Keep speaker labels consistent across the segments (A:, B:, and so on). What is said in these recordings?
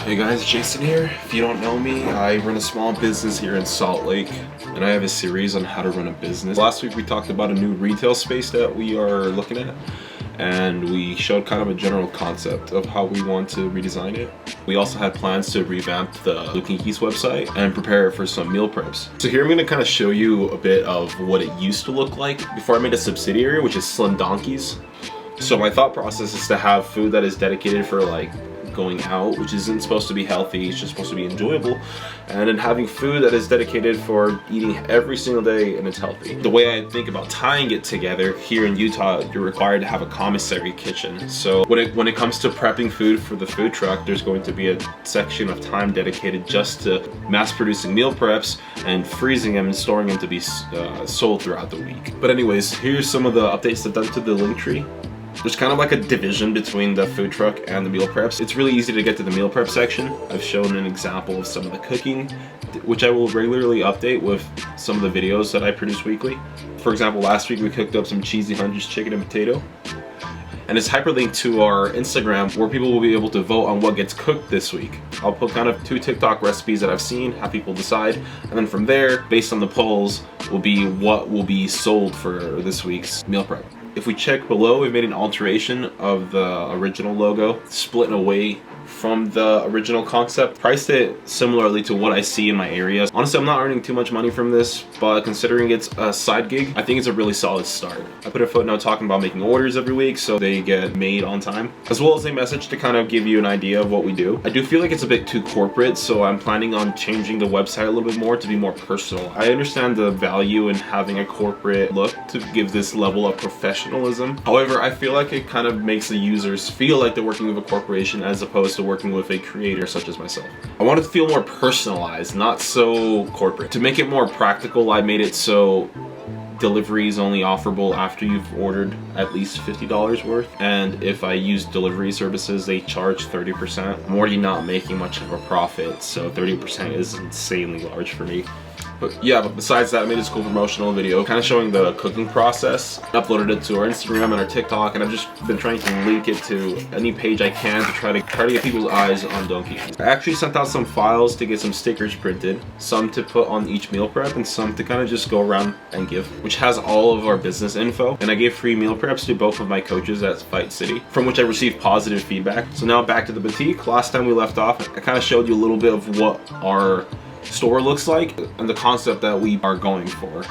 A: Hey guys, Jason here. If you don't know me, I run a small business here in Salt Lake, and I have a series on how to run a business. Last week we talked about a new retail space that we are looking at, and we showed kind of a general concept of how we want to redesign it. We also had plans to revamp the Lukinkis website and prepare it for some meal preps. So here I'm going to kind of show you a bit of what it used to look like before I made a subsidiary, which is Slim Donkeys. So my thought process is to have food that is dedicated for like going out, which isn't supposed to be healthy, it's just supposed to be enjoyable, and then having food that is dedicated for eating every single day and it's healthy. The way I think about tying it together, here in Utah you're required to have a commissary kitchen. So when it comes to prepping food for the food truck, there's going to be a section of time dedicated just to mass producing meal preps and freezing them and storing them to be sold throughout the week. But anyways, here's some of the updates I've done to the link tree. There's kind of like a division between the food truck and the meal preps. It's really easy to get to the meal prep section. I've shown an example of some of the cooking, which I will regularly update with some of the videos that I produce weekly. For example, last week we cooked up some cheesy Hunter's chicken and potato. And it's hyperlinked to our Instagram where people will be able to vote on what gets cooked this week. I'll put kind of 2 TikTok recipes that I've seen, have people decide, and then from there, based on the polls, will be what will be sold for this week's meal prep. If we check below, we've made an alteration of the original logo, splitting away from the original concept. Priced it similarly to what I see in my areas. Honestly, I'm not earning too much money from this, but considering it's a side gig, I think it's a really solid start. I put a footnote talking about making orders every week so they get made on time, as well as a message to kind of give you an idea of what we do. I do feel like it's a bit too corporate, so I'm planning on changing the website a little bit more to be more personal. I understand the value in having a corporate look to give this level of professionalism. However, I feel like it kind of makes the users feel like they're working with a corporation as opposed to working with a creator such as myself. I want it to feel more personalized, not so corporate. To make it more practical, I made it so delivery is only offerable after you've ordered at least $50 worth, and if I use delivery services, they charge 30%. I'm already not making much of a profit, so 30% is insanely large for me. But yeah, but besides that, I made this cool promotional video kind of showing the cooking process. I uploaded it to our Instagram and our TikTok, and I've just been trying to link it to any page I can to try to get people's eyes on Donkeys. I actually sent out some files to get some stickers printed, some to put on each meal prep and some to kind of just go around and give, which has all of our business info. And I gave free meal preps to both of my coaches at Fight City, from which I received positive feedback. So now back to the boutique. Last time we left off, I kind of showed you a little bit of what our store looks like and the concept that we are going for.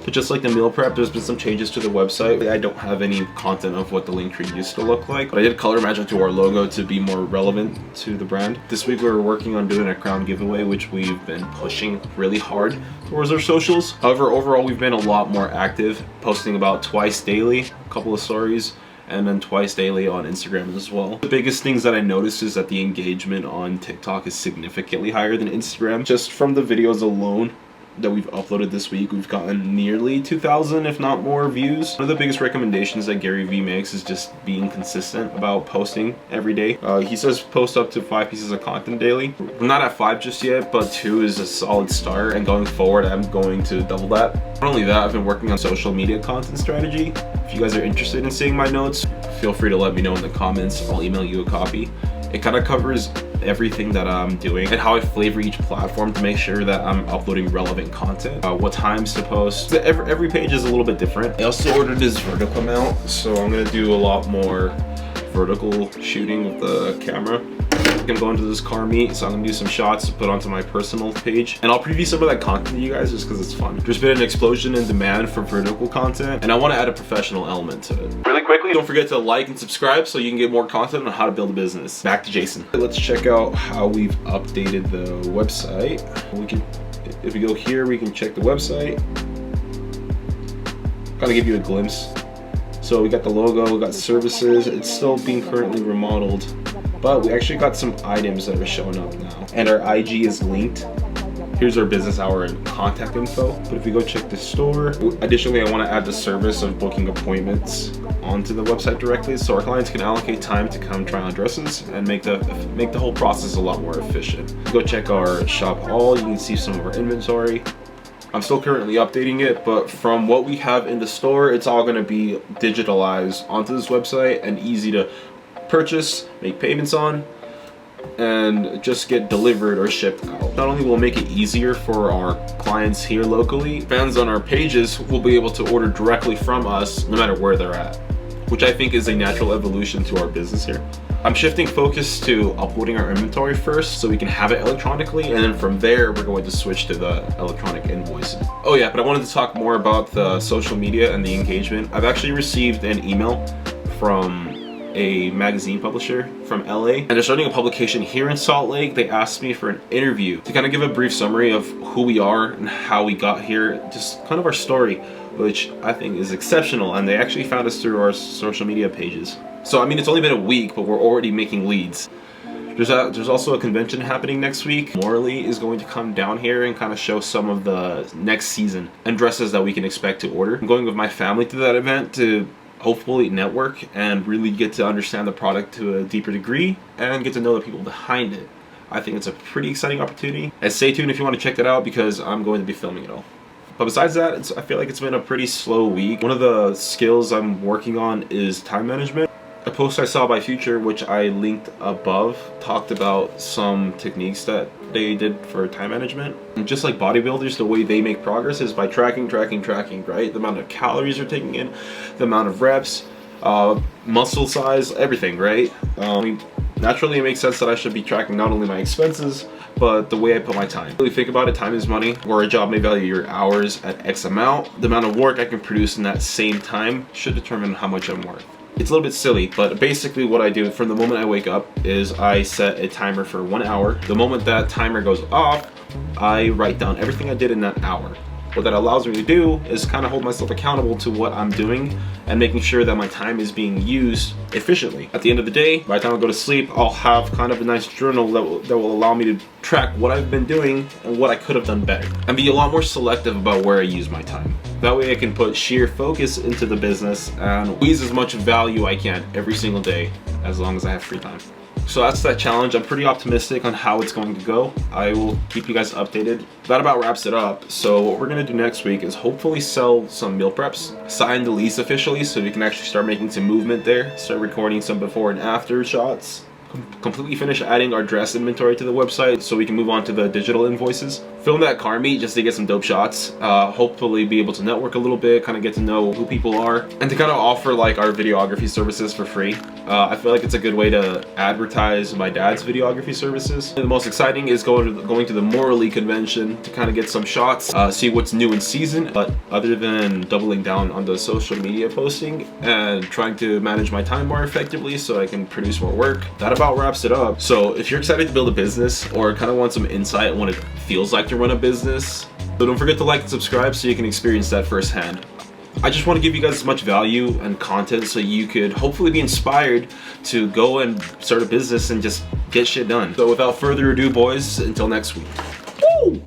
A: But just like the meal prep, there's been some changes to the website. I don't have any content of what the link tree used to look like, but I did color match it to our logo to be more relevant to the brand. This week we were working on doing a crown giveaway, which we've been pushing really hard towards our socials. However, overall we've been a lot more active, posting about twice daily, a couple of stories, and then twice daily on Instagram as well. The biggest things that I noticed is that the engagement on TikTok is significantly higher than Instagram. Just from the videos alone that we've uploaded this week, we've gotten nearly 2,000 if not more views. One of the biggest recommendations that Gary Vee makes is just being consistent about posting every day. He says post up to 5 pieces of content daily. I'm not at 5 just yet, but 2 is a solid start, and going forward I'm going to double that. Not only that, I've been working on social media content strategy. If you guys are interested in seeing my notes, feel free to let me know in the comments. I'll email you a copy. It kind of covers everything that I'm doing and how I flavor each platform to make sure that I'm uploading relevant content, what times to post. Every page is a little bit different. I also ordered this vertical mount, so I'm gonna do a lot more vertical shooting with the camera. I'm going to this car meet, so I'm gonna do some shots to put onto my personal page, and I'll preview some of that content to you guys just because it's fun. There's been an explosion in demand for vertical content, and I want to add a professional element to it. Really quickly, don't forget to like and subscribe so you can get more content on how to build a business. Back to Jason. Let's check out how we've updated the website. If we go here, we can check the website. Kind of give you a glimpse. So we got the logo, we got services. It's still being currently remodeled, but we actually got some items that are showing up now, and our IG is linked. Here's our business hour and contact info. But if we go check the store, additionally I want to add the service of booking appointments onto the website directly, so our clients can allocate time to come try on dresses and make the whole process a lot more efficient. Go check our shop haul. You can see some of our inventory. I'm still currently updating it, but from what we have in the store, it's all going to be digitalized onto this website and easy to purchase, make payments on. and just get delivered or shipped out. Not only will it make it easier for our clients here locally, fans on our pages will be able to order directly from us no matter where they're at, which I think is a natural evolution to our business here. I'm shifting focus to uploading our inventory first so we can have it electronically, and then from there we're going to switch to the electronic invoicing. Oh yeah, but I wanted to talk more about the social media and the engagement. I've actually received an email from a magazine publisher from LA, and they're starting a publication here in Salt Lake. They asked me for an interview to kind of give a brief summary of who we are and how we got here, just kind of our story, which I think is exceptional, and they actually found us through our social media pages. So I mean, it's only been a week, but we're already making leads. There's also a convention happening next week. Morley is going to come down here and kind of show some of the next season and dresses that we can expect to order. I'm going with my family to that event to hopefully network and really get to understand the product to a deeper degree and get to know the people behind it. I think it's a pretty exciting opportunity, and stay tuned if you want to check that out because I'm going to be filming it all. But besides that, I feel like it's been a pretty slow week. One of the skills I'm working on is time management. A post I saw by Future, which I linked above, talked about some techniques that they did for time management. And just like bodybuilders, the way they make progress is by tracking, right? The amount of calories they're taking in, the amount of reps, muscle size, everything, right? Naturally, it makes sense that I should be tracking not only my expenses, but the way I put my time. Really think about it, time is money. Where a job may value your hours at X amount, the amount of work I can produce in that same time should determine how much I'm worth. It's a little bit silly, but basically what I do from the moment I wake up is I set a timer for 1 hour. The moment that timer goes off, I write down everything I did in that hour. What that allows me to do is kind of hold myself accountable to what I'm doing and making sure that my time is being used efficiently. At the end of the day, by the time I go to sleep, I'll have kind of a nice journal that will allow me to track what I've been doing and what I could have done better, and be a lot more selective about where I use my time. That way I can put sheer focus into the business and squeeze as much value I can every single day as long as I have free time. So that's that challenge. I'm pretty optimistic on how it's going to go. I will keep you guys updated. That about wraps it up. So what we're gonna do next week is hopefully sell some meal preps, sign the lease officially so we can actually start making some movement there, start recording some before and after shots, completely finish adding our dress inventory to the website so we can move on to the digital invoices, film that car meet just to get some dope shots, hopefully be able to network a little bit, kind of get to know who people are, and to kind of offer like our videography services for free. I feel like it's a good way to advertise my dad's videography services. And the most exciting is going to the Morley convention to kind of get some shots, see what's new in season, but other than doubling down on the social media posting and trying to manage my time more effectively so I can produce more work. That about wraps it up. So if you're excited to build a business or kind of want some insight on what it feels like to run a business, so don't forget to like and subscribe so you can experience that firsthand. I just want to give you guys as much value and content so you could hopefully be inspired to go and start a business and just get shit done. So without further ado, boys, until next week. Woo!